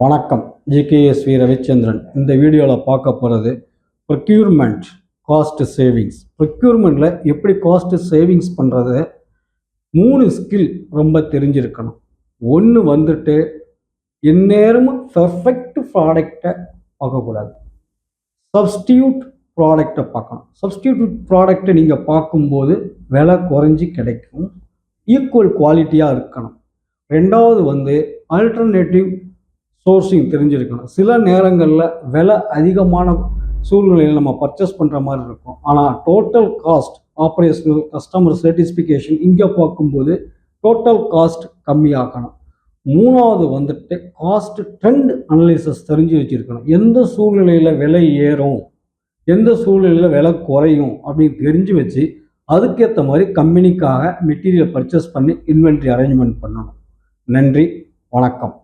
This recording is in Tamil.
வணக்கம். ஜிகேஎஸ்வி ரவிச்சந்திரன். இந்த வீடியோவில் பார்க்க போகிறது ப்ரொக்யூர்மெண்ட் காஸ்ட் சேவிங்ஸ். ப்ரொக்யூர்மெண்ட்டில் எப்படி காஸ்ட் சேவிங்ஸ் பண்ணுறது 3 ஸ்கில் ரொம்ப தெரிஞ்சிருக்கணும். ஒன்று வந்துட்டு எந்நேரமும் பெர்ஃபெக்ட் ப்ராடக்டை பார்க்கக்கூடாது, சப்ஸ்டியூட் ப்ராடக்டை பார்க்கணும். சப்ஸ்டியூட் ப்ராடக்டை நீங்கள் பார்க்கும்போது விலை குறைஞ்சி கிடைக்கும், ஈக்குவல் குவாலிட்டியாக இருக்கணும். ரெண்டாவது வந்து ஆல்டர்னேட்டிவ் சோர்ஸிங் தெரிஞ்சிருக்கணும். சில நேரங்களில் விலை அதிகமான சூழ்நிலையில் நம்ம பர்ச்சேஸ் பண்ணுற மாதிரி இருக்கும், ஆனால் total cost, operational, customer satisfaction இங்கே பார்க்கும்போது டோட்டல் காஸ்ட் கம்மியாகணும். மூணாவது வந்துட்டு காஸ்ட் ட்ரெண்ட் அனலிசிஸ் தெரிஞ்சு வச்சுருக்கணும். எந்த சூழ்நிலையில் விலை ஏறும், எந்த சூழ்நிலையில் விலை குறையும் அப்படின்னு தெரிஞ்சு வச்சு அதுக்கேற்ற மாதிரி கம்பெனிக்காக மெட்டீரியல் பர்ச்சேஸ் பண்ணி இன்வென்ட்ரி அரேஞ்ச்மெண்ட் பண்ணணும். நன்றி, வணக்கம்.